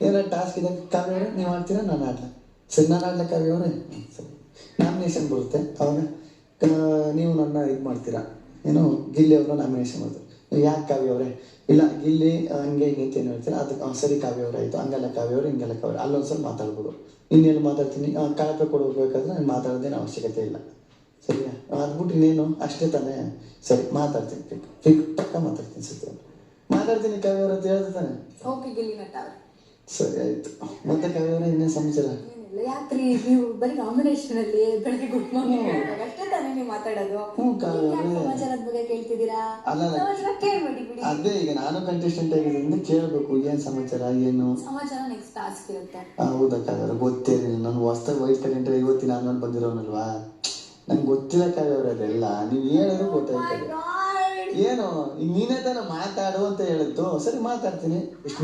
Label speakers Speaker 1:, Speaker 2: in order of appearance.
Speaker 1: ಏನೋ ಟಾಸ್ಕ್ ಇದೆ. ಕಾವ್ಯ ಅವರೇ ನೀವು ಆಡ್ತೀರಾ, ನಾನು ಆಡ್ಲಾ? ಸರಿ, ನಾನು ಆಡ್ಲಾ ಕಾವ್ಯ ಅವರೇ? ಸರಿ. ನಾಮಿನೇಷನ್ ಬರುತ್ತೆ ಅವಾಗ ನೀವು ನನ್ನ ಇದು ಮಾಡ್ತೀರಾ, ಏನು ಗಿಲ್ಲಿ ಅವ್ರನ್ನ ನಾಮಿನೇಷನ್ ಮಾಡ್ತೀರಾ. ಯಾಕೆ ಕಾವ್ಯ ಅವರೇ? ಇಲ್ಲ ಗಿಲ್ಲಿ ಹಂಗೆ ಹಿಂಗೆ ಅಂತ ಏನು ಹೇಳ್ತೀರಾ, ಅದಕ್ಕೆ ಸರಿ ಕಾವ್ಯ ಅವ್ರು ಆಯಿತು, ಹಂಗಲ್ಲ ಕಾವ್ಯ ಅವರು ಹಿಂಗೆಲ್ಲ ಕಾವ್ಯ, ಅಲ್ಲೊಂದ್ಸಲ ಮಾತಾಡ್ಬೋದು. ಇನ್ನೆಲ್ಲಿ ಮಾತಾಡ್ತೀನಿ, ಕಳಪೆ ಕೊಡಬೇಕಾದ್ರೆ ನಾನು ಮಾತಾಡೋದೇನು ಅವಶ್ಯಕತೆ ಇಲ್ಲ. ಸರಿಯಾ? ಅದ್ಬಿಟ್ಟು ಇನ್ನೇನು ಅಷ್ಟೇ ತಾನೇ. ಸರಿ, ಮಾತಾಡ್ತೀನಿ, ಪಕ್ಕ ಮಾತಾಡ್ತೀನಿ. ಸತ್ಯ ಮಾತಾಡ್ತೀನಿ ಕಾವ್ಯ ಅವ್ರ ಅಂತ ಹೇಳ್ದೆ ತಾನೆ.
Speaker 2: ಓಕೆ ಗಿಲ್ಲಿ ನಟ ಅವ್ರೆ.
Speaker 1: ಸರಿ ಆಯ್ತು. ಮತ್ತೆ ಕಾವ್ಯ ಅವರೇ ಇನ್ನೇನು ಸಮಾಚಾರ?
Speaker 2: ಯಾಕ್ರಿ ನೀವು ಬರೀ ನಾಮಿನೇಷನ್ ಅಲ್ಲಿ ಬೆಳಗ್ಗೆ ಗುಡ್ ಮಾರ್ನಿಂಗ್ ಅಷ್ಟೇ ತಾನೇ ನೀವು ಮಾತಾಡೋದು? ಸಮಾಚಾರದ ಬಗ್ಗೆ ಕೇಳ್ತಿದ್ದೀರಾ? ಸಮಾಚಾರ ಕೇಳ್ಬೇಡಿ ಬಿಡಿ.
Speaker 1: ಅದೇ ಈಗ ನಾನು ಕಂಟೆಸ್ಟೆಂಟ್ ಆಗಿರೋದ್ರಿಂದ ಕೇಳ್ಬೇಕು, ಏನ್ ಸಮಾಚಾರ ಏನು
Speaker 2: ಸಮಾಚಾರ. ನೆಕ್ಸ್ಟ್ ಟಾಸ್ಕ್ ಇರುತ್ತೆ.
Speaker 1: ಹೌದಾ ಕಾವ್ಯ? ಗೊತ್ತೇನೆ, ನಾನು ಹೊಸ್ದಾಗಿ ವೈಟ್ ಕಂಟೆಂಟ್ ಇವತ್ತಿನ ನಾನು ಬಂದಿರೋನಲ್ವಾ, ನಂಗೆ ಗೊತ್ತಿಲ್ಲ ಕಾವ್ಯ ಅವ್ರ ಅದೆಲ್ಲ. ನೀವು ಹೇಳಿದ್ರು ಗೊತ್ತಾಯ್ತದೆ. ಏನು ಈಗ ನೀನೇ ತಾನ ಮಾತಾಡು ಅಂತ ಹೇಳಿದ್ದು. ಸರಿ ಮಾತಾಡ್ತೀನಿ. ಇಷ್ಟು